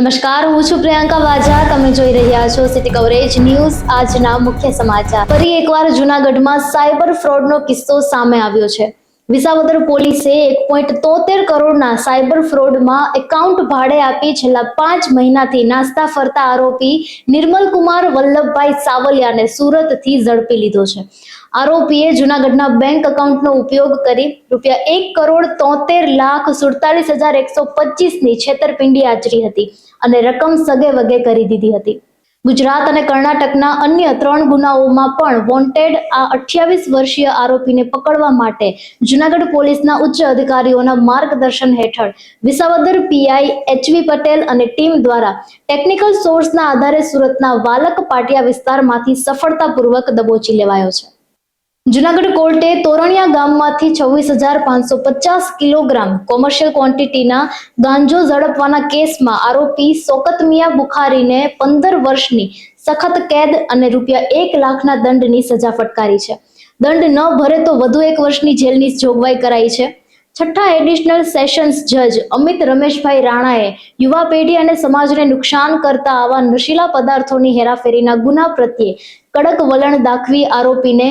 નમસ્કાર, હું છું પ્રિયંકા વાજા. તમે જોઈ રહ્યા છો સિટી કવરેજ ન્યૂઝ. આજના મુખ્ય સમાચાર. ફરી એકવાર જૂનાગઢમાં સાયબર ફ્રોડનો કિસ્સો સામે આવ્યો છે. વિસાવદર પોલીસે 1.73 કરોડના સાયબર ફ્રોડમાં એકાઉન્ટ ભાડે આપી છેલ્લા 5 મહિનાથી નાસ્તા ફરતા આરોપી નિર્મલકુમાર વલ્લભભાઈ સાવલિયાને સુરતથી ઝડપી લીધો છે. આરોપીએ જૂનાગઢના બેંક એકાઉન્ટનો ઉપયોગ કરી ₹1,73,47,125ની છેતરપિંડી આચરી હતી અને રકમ સગે વગે કરી દીધી હતી. ગુજરાત અને કર્ણાટકના અન્ય 3 ગુનાઓમાં પણ વોન્ટેડ આ 28 વર્ષીય આરોપીને પકડવા માટે જૂનાગઢ પોલીસના ઉચ્ચ અધિકારીઓના માર્ગદર્શન હેઠળ વિસાવદર પીઆઈ એચવી પટેલ અને ટીમ દ્વારા ટેકનિકલ સોર્સના આધારે સુરતના વાલક પાટિયા વિસ્તારમાંથી સફળતાપૂર્વક દબોચી લેવાયો છે. જૂનાગઢ કોર્ટે તોરણિયા ગામમાંથી 26,550 કિલોગ્રામ કોમર્શિયલ ક્વોન્ટિટીના ગાંજો ઝડપવાના કેસમાં આરોપી શોકત મિયા બુખારીને 15 વર્ષની સખત કેદ અને ₹1 લાખના દંડની સજા ફટકારી છે. દંડ ન ભરે તો વધુ 1 વર્ષની જેલની જોગવાઈ કરાઈ છે. છઠ્ઠા એડિશનલ સેશન્સ જજ અમિત રમેશભાઈ રાણાએ યુવા પેઢી અને સમાજને નુકસાન કરતા આવા નશીલા પદાર્થોની હેરાફેરીના ગુના પ્રત્યે કડક વલણ દાખવી આરોપીને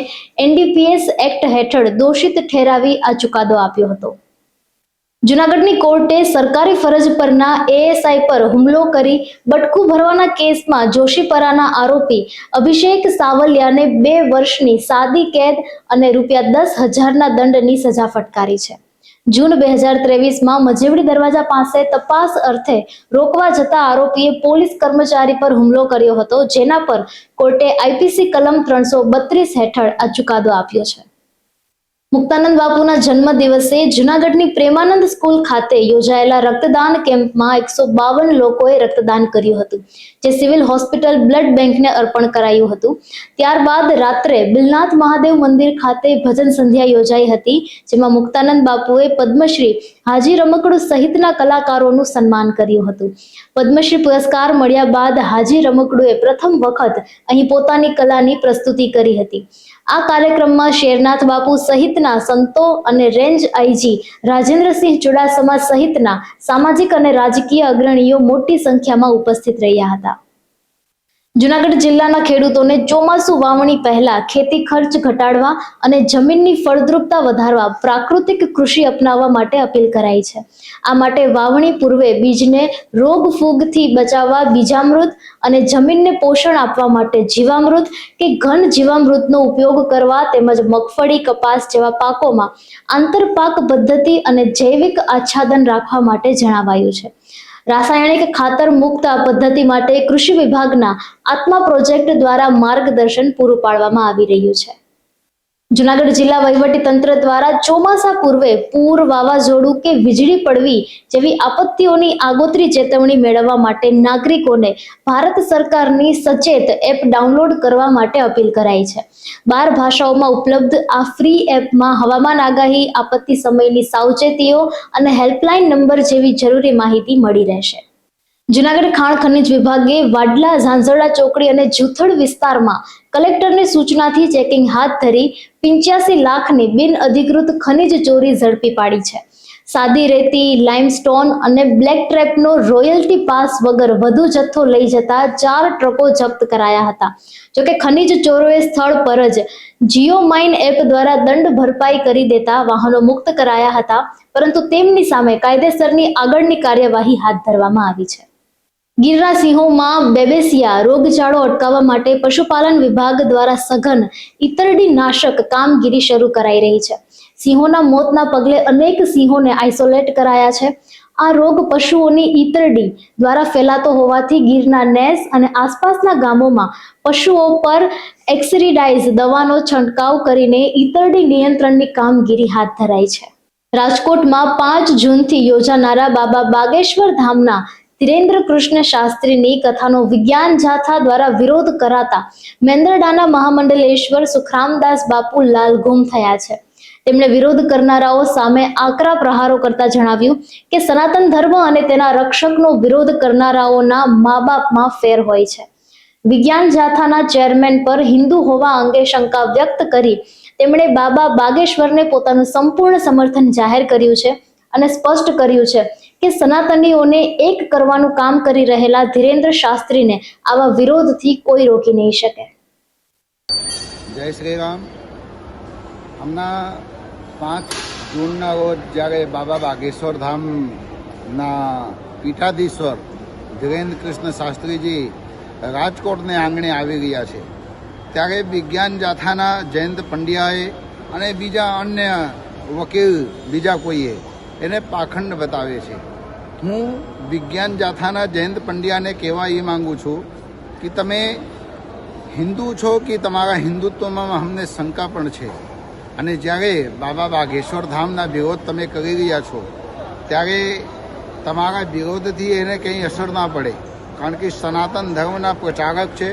એનડીપીએસ એક્ટ હેઠળ દોષિત ઠેરાવી આ ચુકાદો આપ્યો હતો. જૂનાગઢની કોર્ટે સરકારી ફરજ પરના એએસઆઈ પર હુમલો કરી બટકું ભરવાના કેસમાં જોશીપરાના આરોપી અભિષેક સાવલિયાને 2 વર્ષની સાદી કેદ અને ₹10,000ના દંડની સજા ફટકારી છે. જૂન 2023માં મજેવડી દરવાજા પાસે તપાસ અર્થે રોકવા જતા આરોપીએ પોલીસ કર્મચારી પર હુમલો કર્યો હતો, જેના પર કોર્ટે આઈપીસી કલમ 332 હેઠળ આ ચુકાદો આપ્યો છે. મુક્તાનંદ બાપુના જન્મ દિવસે જૂનાગઢની પ્રેમાનંદ સ્કૂલ ખાતે યોજાયેલા રક્તદાન કેમ્પમાં 152 લોકોએ રક્તદાન કર્યું હતું, જે સિવિલ હોસ્પિટલ બ્લડ બેંકને અર્પણ કરાયું હતું. ત્યારબાદ રાત્રે બિલનાથ મહાદેવ મંદિર ખાતે ભજન સંધ્યા યોજાઈ હતી, જેમાં મુક્તાનંદ બાપુએ પદ્મશ્રી હાજી રમકડુ સહિતના કલાકારોનું સન્માન કર્યું હતું. પદ્મશ્રી પુરસ્કાર મળ્યા બાદ હાજી રમકડુએ પ્રથમ વખત અહીં પોતાની કલાની પ્રસ્તુતિ કરી હતી. આ કાર્યક્રમમાં શેરનાથ બાપુ સહિતના સંતો અને રેન્જ આઈજી રાજેન્દ્રસિંહ ચુડાસમા સહિતના સામાજિક અને રાજકીય અગ્રણીઓ મોટી સંખ્યામાં ઉપસ્થિત રહ્યા હતા. જૂનાગઢ જિલ્લાના ખેડૂતોને ચોમાસુ વાવણી પહેલા ખેતી ખર્ચ ઘટાડવા અને જમીનની ફળદ્રુપતા વધારવા પ્રાકૃતિક કૃષિ અપનાવવા માટે અપીલ કરાઈ છે. આ માટે વાવણી પૂર્વે બીજને રોગ ફૂગથી બચાવવા બીજામૃત અને જમીનને પોષણ આપવા માટે જીવામૃત કે ઘન જીવામૃતનો ઉપયોગ કરવા તેમજ મગફળી, કપાસ જેવા પાકોમાં આંતરપાક પદ્ધતિ અને જૈવિક આચ્છાદન રાખવા માટે જણાવાયું છે. રાસાયણિક ખાતર મુક્ત આ પદ્ધતિ માટે કૃષિ વિભાગના આત્મા પ્રોજેક્ટ દ્વારા માર્ગદર્શન પૂરું પાડવામાં આવી રહ્યું છે. જૂનાગઢ જિલ્લા વહીવટી તંત્ર દ્વારા ચોમાસા પૂર્વે પૂર, વાવાઝોડું કે વીજળી પડવી જેવી આપત્તિઓની આગોતરી ચેતવણી મેળવવા માટે નાગરિકોને ભારત સરકારની સચેત એપ ડાઉનલોડ કરવા માટે અપીલ કરાઈ છે. 12 ભાષાઓમાં ઉપલબ્ધ આ ફ્રી એપમાં હવામાન આગાહી, આપત્તિ સમયની સાવચેતીઓ અને હેલ્પલાઇન નંબર જેવી જરૂરી માહિતી મળી રહેશે. જૂનાગઢ ખાણ ખનિજ વિભાગે વાડલા, ઝાંઝરડા ચોકડી અને જૂથડ વિસ્તારમાં કલેક્ટરની સૂચનાથી ચેકિંગ હાથ ધરી 85 લાખની બિન અધિકૃત ખનિજ ચોરી ઝડપી પાડી છે. સાદી રેતી, લાઇમસ્ટોન અને બ્લેક ટ્રેપનો રોયલ્ટી પાસ વગર વધુ જથ્થો લઈ જતા 4 ટ્રકો જપ્ત કરાયા હતા. જોકે ખનિજ ચોરોએ સ્થળ પર જ જીઓ માઇન એપ દ્વારા દંડ ભરપાઈ કરી દેતા વાહનો મુક્ત કરાયા હતા, પરંતુ તેમની સામે કાયદેસરની આગળની કાર્યવાહી હાથ ધરવામાં આવી છે. ગીરના સિંહોમાં બેબેસિયા રોગચાળો અટકાવવા માટે પશુપાલન વિભાગ દ્વારા સઘન ઈતરડી નાશક કામગીરી શરૂ કરાઈ રહી છે. સિંહોના મોતના પગલે અનેક સિંહોને આઇસોલેટ કરાયા છે. આ રોગ પશુઓની ઈતરડી દ્વારા ફેલાતો હોવાથી ગીરના નેસ અને આસપાસના ગામોમાં પશુઓ પર એક્સરીડાઇઝ દવાનો છંટકાવ કરીને ઈતરડી નિયંત્રણની કામગીરી હાથ ધરાઈ છે. રાજકોટમાં 5 જૂનથી યોજાનારા બાબા બાગેશ્વર ધામના ધીરેન્દ્ર કૃષ્ણ શાસ્ત્રીની કથાનો વિજ્ઞાન જાથા દ્વારા વિરોધ કરાતા મેંદરડાના મહામંડલેશ્વર સુખરામદાસ બાપુ લાલ ગુમ થયા છે. તેમણે વિરોધ કરનારાઓ સામે આકરા પ્રહારો કરતા જણાવ્યું કે સનાતન ધર્મ અને તેના રક્ષકનો વિરોધ કરનારાઓના મા બાપમાં ફેર હોય છે. વિજ્ઞાન જાથાના ચેરમેન પર હિન્દુ હોવા અંગે શંકા વ્યક્ત કરી તેમણે બાબા બાગેશ્વરને પોતાનું સંપૂર્ણ સમર્થન જાહેર કર્યું છે અને સ્પષ્ટ કર્યું છે કે સનાતનીઓને એક કરવાનું કામ કરી રહેલા ધીરેન્દ્ર શાસ્ત્રીને આવા વિરોધથી કોઈ રોકી નહીં શકે. જય શ્રી રામ. હમણાં 5 જૂનના રોજ જ્યારે બાબા બાગેશ્વર ધામના પીઠાધીશ્વર ધીરેન્દ્ર કૃષ્ણ શાસ્ત્રીજી રાજકોટને આંગણે આવી રહ્યા છે, ત્યારે વિજ્ઞાન જાથાના જયંત પંડ્યાએ અને બીજા અન્ય વકીલ બીજા કોઈએ એને પાખંડ બતાવે છે. હું વિજ્ઞાન જાથાના જયંત પંડ્યાને કહેવા એ માંગુ છું કે તમે હિન્દુ છો કે તમારા હિન્દુત્વમાં અમને શંકા પણ છે, અને જ્યારે બાબા બાગેશ્વર ધામના વિરોધ તમે કરી રહ્યા છો ત્યારે તમારા વિરોધથી એને કંઈ અસર ના પડે, કારણ કે સનાતન ધર્મના પ્રચારક છે,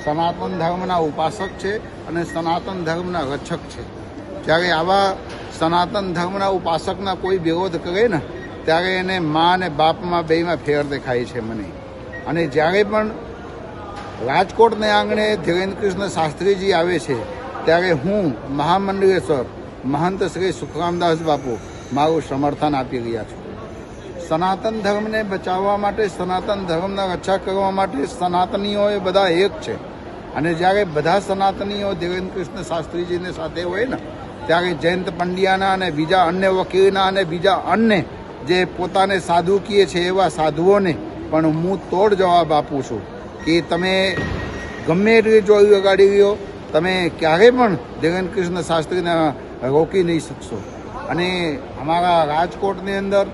સનાતન ધર્મના ઉપાસક છે અને સનાતન ધર્મના રક્ષક છે. જ્યારે આવા સનાતન ધર્મના ઉપાસકના કોઈ વિરોધ કરે ને ત્યારે એને મા અને બાપમાં બેમાં ફેર દેખાય છે મને. અને જ્યારે પણ રાજકોટને આંગણે ધીરેન્દ્ર કૃષ્ણ શાસ્ત્રીજી આવે છે ત્યારે હું મહામંડલેશ્વર મહંત શ્રી સુખરામદાસ બાપુ મારું સમર્થન આપી રહ્યા છું. સનાતન ધર્મને બચાવવા માટે, સનાતન ધર્મના રક્ષા કરવા માટે સનાતનીઓ એ બધા એક છે, અને જ્યારે બધા સનાતનીઓ ધીરેન્દ્ર કૃષ્ણ શાસ્ત્રીજીને સાથે હોય ને ત્યારે જયંત પંડ્યાના અને બીજા અન્ય વકીલના અને બીજા અન્ય જે પોતાને સાધુ કહે છે એવા સાધુઓને પણ હું તોડ જવાબ આપું છું કે તમે ગમે એટલી ચોરી વગાડી રહ્યો, તમે ક્યારે પણ ધીરેન્દ્ર કૃષ્ણ શાસ્ત્રીને રોકી નહીં શકશો. અને અમારા રાજકોટની અંદર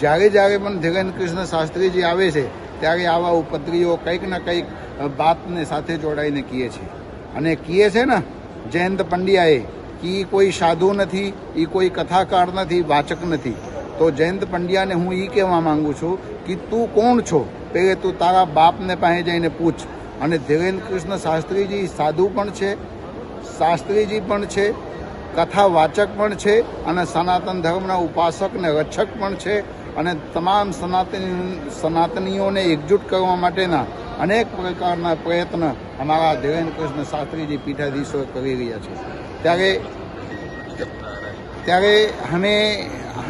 જ્યારે પણ ધીરેન્દ્ર કૃષ્ણ શાસ્ત્રીજી આવે છે ત્યારે આવા ઉપદ્રવીઓ કંઈક ને કંઈક બાતને સાથે જોડાઈને કહે છે. અને કહે છે ને જયંત પંડ્યાએ કે એ કોઈ સાધુ નથી, એ કોઈ કથાકાર નથી, વાચક નથી. તો જયંત પંડ્યાને હું એ કહેવા માંગુ છું કે તું કોણ છો, પહેલે તું તારા બાપને પાસે જઈને પૂછ. અને ધીરેન્દ્ર કૃષ્ણ શાસ્ત્રીજી સાધુ પણ છે, શાસ્ત્રીજી પણ છે, કથા વાચક પણ છે, અને સનાતન ધર્મના ઉપાસક ને રક્ષક પણ છે, અને તમામ સનાતનીઓને એકજૂટ કરવા માટેના અનેક પ્રકારના પ્રયત્ન અમારા ધીરેન્દ્ર કૃષ્ણ શાસ્ત્રીજી પીઠાધીશો કરી રહ્યા છે. ત્યારે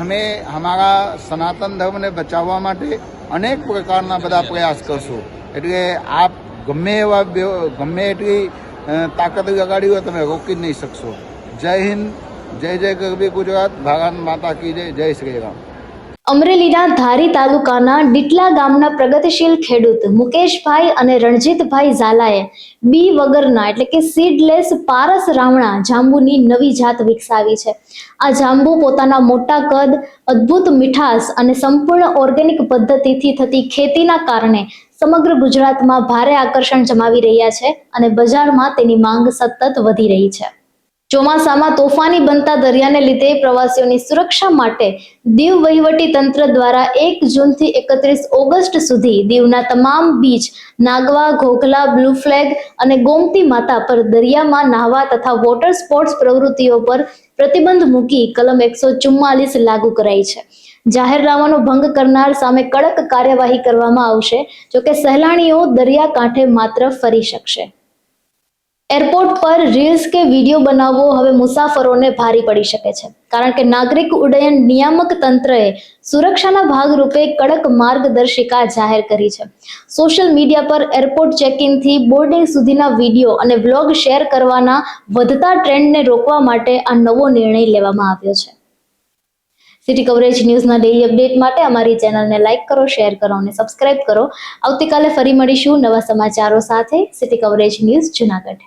અમે અમારા સનાતન ધર્મને બચાવવા માટે અનેક પ્રકારના બધા પ્રયાસ કરશું. એટલે આપ ગમે એટલી તાકાત લગાડી હોય તમે રોકી જ નહીં શકશો. જય હિન્દ, જય જય ગરવી ગુજરાત, ભારત માતા કી જય, જય શ્રી રામ. અમરેલીના ધારી તાલુકાના ડીટલા ગામના પ્રગતિશીલ ખેડૂત મુકેશભાઈ અને રણજીતભાઈ ઝાલાએ બી વગરના એટલે કે સીડલેસ પારસ રાવણા જાંબુની નવી જાત વિકસાવી છે. આ જાંબુ પોતાના મોટા કદ, અદ્ભુત મીઠાશ અને સંપૂર્ણ ઓર્ગેનિક પદ્ધતિથી થતી ખેતીના કારણે સમગ્ર ગુજરાતમાં ભારે આકર્ષણ જમાવી રહ્યા છે અને બજારમાં તેની માંગ સતત વધી રહી છે. ચોમાસામાં તોફાની બનતા દરિયાને લીધે પ્રવાસીઓની સુરક્ષા માટે દીવ વહીવટી તંત્ર દ્વારા 1 જૂનથી 31 ઓગસ્ટ સુધી દીવના તમામ beach, Nagoa, Ghoghla, blue flag અને ગોમતી માતા પર દરિયામાં નહાવા તથા વોટર સ્પોર્ટ્સ પ્રવૃત્તિઓ પર પ્રતિબંધ મૂકી કલમ 144 લાગુ કરાઈ છે. જાહેરનામાનો ભંગ કરનાર સામે કડક કાર્યવાહી કરવામાં આવશે. જોકે સહેલાણીઓ દરિયા કાંઠે માત્ર ફરી શકશે. એરપોર્ટ પર રીલ્સ કે વિડીયો બનાવવો હવે મુસાફરોને ભારે પડી શકે છે, કારણ કે નાગરિક ઉડ્ડયન નિયામક તંત્રએ સુરક્ષાના ભાગરૂપે કડક માર્ગદર્શિકા જાહેર કરી છે. સોશિયલ મીડિયા પર એરપોર્ટ ચેક-ઇનથી બોર્ડિંગ સુધીના વિડીયો અને વ્લોગ શેર કરવાના વધતા ટ્રેન્ડને રોકવા માટે આ નવો નિર્ણય લેવામાં આવ્યો છે. સિટી કવરેજ ન્યૂઝના ડેઇલી અપડેટ માટે અમારી ચેનલને લાઇક કરો, શેર કરો અને સબસ્ક્રાઇબ કરો. આવતીકાલે ફરી મળીશું નવા સમાચારો સાથે. City coverage news Junagadh.